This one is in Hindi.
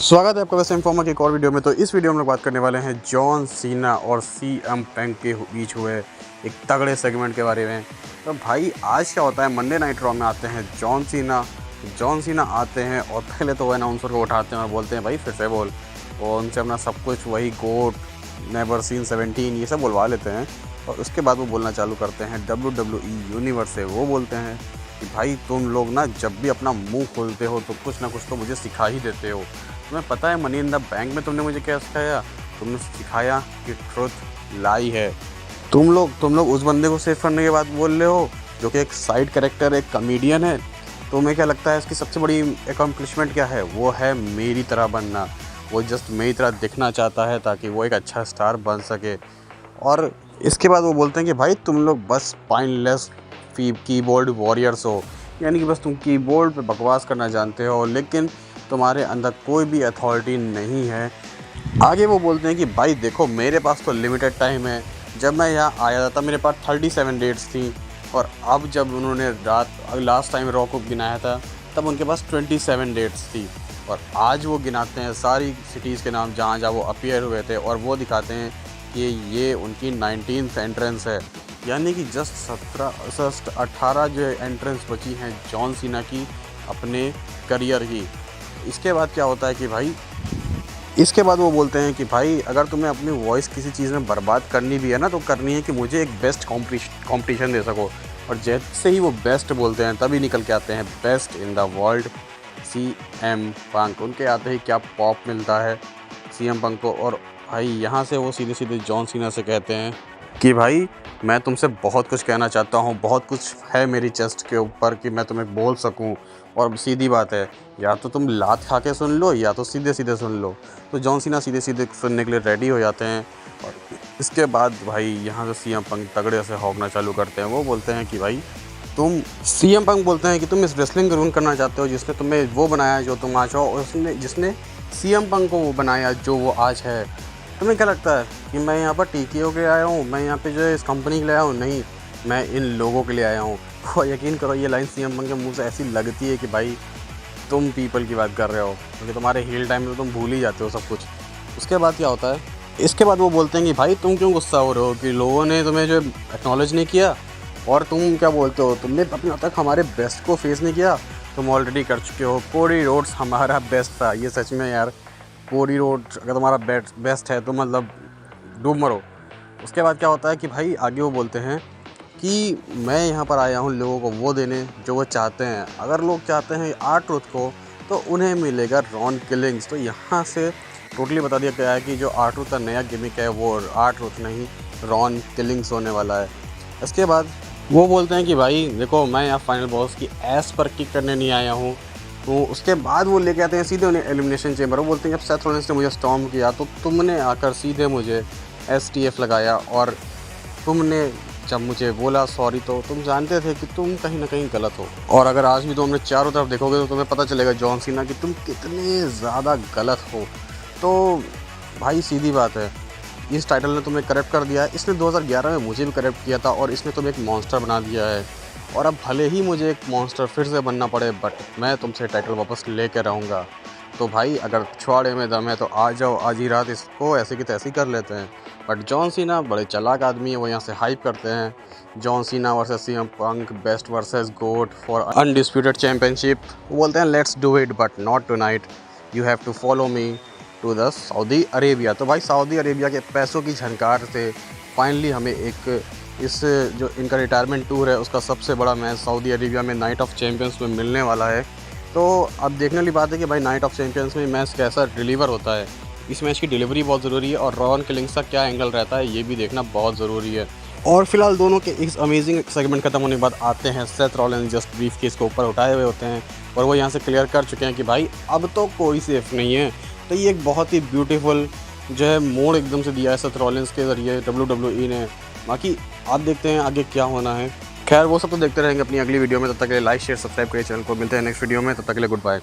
स्वागत है आपका वैसे इन्फॉर्मर की एक और वीडियो में। तो इस वीडियो में हम लोग बात करने वाले हैं जॉन सीना और सीएम पंक के बीच हुए एक तगड़े सेगमेंट के बारे में। तो भाई आज क्या होता है, मंडे नाइट रॉ में आते हैं जॉन सीना आते हैं और पहले तो वो अनाउंसर को उठाते हैं और बोलते हैं भाई फिर से बोल, और उनसे अपना सब कुछ वही गोट नेवर सीन 17 ये सब बुलवा लेते हैं। और उसके बाद वो बोलना चालू करते हैं WWE यूनिवर्स से। वो बोलते हैं कि भाई तुम लोग ना जब भी अपना मुंह खोलते हो तो कुछ ना कुछ तो मुझे सिखा ही देते हो। तुम्हें पता है मनी इन द बैंक में तुमने मुझे क्या सिखाया? तुमने सिखाया कि ट्रुथ लाई है। तुम लोग उस बंदे को सेव करने के बाद बोल रहे हो जो कि एक साइड कैरेक्टर, एक कॉमेडियन है। तुम्हें क्या लगता है इसकी सबसे बड़ी अकम्पलिशमेंट क्या है? वो है मेरी तरह बनना। वो जस्ट मेरी तरह दिखना चाहता है ताकि वो एक अच्छा स्टार बन सके। और इसके बाद वो बोलते हैं कि भाई तुम लोग बस स्पाइनलेस कीबोर्ड वॉरियर्स हो, यानी कि बस तुम कीबोर्ड पे बकवास करना जानते हो लेकिन तुम्हारे अंदर कोई भी अथॉरिटी नहीं है। आगे वो बोलते हैं कि भाई देखो मेरे पास तो लिमिटेड टाइम है। जब मैं यहाँ आया था मेरे पास 37 डेट्स थी, और अब जब उन्होंने लास्ट टाइम रॉ को गिनाया था तब उनके पास 27 डेट्स थी। और आज वो गिनाते हैं सारी सिटीज़ के नाम जहाँ जहाँ वो अपीयर हुए थे और वो दिखाते हैं कि ये उनकी 19th एंट्रेंस है, यानी कि जस्ट 18 जो एंट्रेंस बची हैं जॉन सीना की अपने करियर की। इसके बाद क्या होता है कि भाई इसके बाद वो बोलते हैं कि भाई अगर तुम्हें अपनी वॉइस किसी चीज़ में बर्बाद करनी भी है ना तो करनी है कि मुझे एक बेस्ट कॉम्पिटिशन दे सको। और जैसे ही वो बेस्ट बोलते हैं तभी निकल के आते हैं best in the world CM Punk. उनके आते ही क्या पॉप मिलता है सीएम पंक को। और भाई यहाँ से वो सीधे सीधे जॉन सीना से कहते हैं कि भाई मैं तुमसे बहुत कुछ कहना चाहता हूँ, बहुत कुछ है मेरी चेस्ट के ऊपर कि मैं तुम्हें बोल सकूँ। और सीधी बात है, या तो तुम लात खा के सुन लो या तो सीधे सीधे सुन लो। तो जॉन सीना सीधे सीधे सुनने के लिए रेडी हो जाते हैं। और इसके बाद भाई यहाँ से सीएम पंक तगड़े से हौंकना चालू करते हैं। वो बोलते हैं कि भाई सीएम पंक बोलते हैं कि तुम इस रेसलिंग को रूइन करना चाहते हो जिसने तुम्हें वो बनाया जो तुम आज हो, और जिसने सीएम पंक को वो बनाया जो वो आज है। तुम्हें क्या लगता है कि मैं यहाँ पर टीके के आया हूँ? मैं यहाँ पे जो है इस कंपनी के लिए आया हूँ? नहीं, मैं इन लोगों के लिए आया हूँ। और यकीन करो ये लाइन सीएम पंक के मुंह से ऐसी लगती है कि भाई तुम पीपल की बात कर रहे हो, क्योंकि तुम्हारे हील टाइम में तुम भूल ही जाते हो सब कुछ। उसके बाद क्या होता है, इसके बाद वो बोलते हैं कि भाई तुम क्यों गुस्सा हो रहे हो कि लोगों ने तुम्हें जो एक्नॉलेज नहीं किया, और तुम क्या बोलते हो तुमने अपने तक हमारे बेस्ट को फेस नहीं किया। तुम ऑलरेडी कर चुके हो। कोडी रोड्स हमारा बेस्ट था। ये सच में यार, कोडी रोड्स अगर तुम्हारा बेस्ट है तो मतलब डूब मरो। उसके बाद क्या होता है कि भाई आगे वो बोलते हैं कि मैं यहाँ पर आया हूँ लोगों को वो देने जो वो चाहते हैं। अगर लोग चाहते हैं R-Truth को तो उन्हें मिलेगा रॉन किलिंग्स। तो यहाँ से टोटली बता दिया गया है कि जो R-Truth का नया गिमिक है वो R-Truth नहीं रॉन किलिंग्स होने वाला है। इसके बाद वो बोलते हैं कि भाई देखो मैं यहाँ फाइनल बॉस की एस पर किक करने नहीं आया हूँ। तो उसके बाद वो लेके आते हैं सीधे उन्हें एलिमिनेशन चेंबर। वो बोलते हैं जब सेथ रॉलिंस ने मुझे स्टॉर्म किया तो तुमने आकर सीधे मुझे STF लगाया, और तुमने जब मुझे बोला सॉरी तो तुम जानते थे कि तुम कहीं ना कहीं गलत हो। और अगर आज भी तुम अपने चारों तरफ देखोगे तो तुम्हें पता चलेगा जॉन सीना कि तुम कितने ज़्यादा गलत हो। तो भाई सीधी बात है, इस टाइटल ने तुम्हें करप्ट कर दिया है। इसने 2011 में मुझे भी करप्ट किया था और इसने तुम्हें एक मॉन्स्टर बना दिया है। और अब भले ही मुझे एक मॉन्स्टर फिर से बनना पड़े बट मैं तुमसे टाइटल वापस लेकर रहूँगा। तो भाई अगर पिछवाड़े में दम है तो आ जाओ, आज ही रात इसको ऐसे की तैसी कर लेते हैं। बट जॉन सीना बड़े चालाक आदमी है, वो यहाँ से हाइप करते हैं John Cena versus CM Punk best versus GOAT for undisputed championship. वो बोलते हैं let's do it but not tonight, you have to follow me to the Saudi Arabia. तो भाई सऊदी अरेबिया के पैसों की झनकार से फाइनली हमें एक इस जो इनका रिटायरमेंट टूर है उसका सबसे बड़ा मैच सऊदी अरेबिया में नाइट ऑफ चैम्पियंस में मिलने वाला है। तो अब देखने वाली बात है कि भाई नाइट ऑफ चैम्पियंस में मैच कैसा डिलीवर होता है। इस मैच की डिलीवरी बहुत ज़रूरी है और रॉन किलिंग्स का क्या एंगल रहता है ये भी देखना बहुत ज़रूरी है। और फिलहाल दोनों के इस अमेजिंग सेगमेंट खत्म होने के बाद आते हैं Seth Rollins just brief case के ऊपर उठाए हुए होते हैं और वो यहाँ से क्लियर कर चुके हैं कि भाई अब तो कोई सेफ नहीं है। तो ये एक बहुत ही ब्यूटीफुल जो है मोड़ एकदम से दिया है सेथ रॉलिंस के ज़रिए WWE ने। बाकी आप देखते हैं आगे क्या होना है। खैर वो सब तो देखते रहेंगे अपनी अगली वीडियो में। तब तक के लिए लाइक शेयर सब्सक्राइब करिए चैनल को। मिलते हैं नेक्स्ट वीडियो में, तब तक के लिए गुड बाय।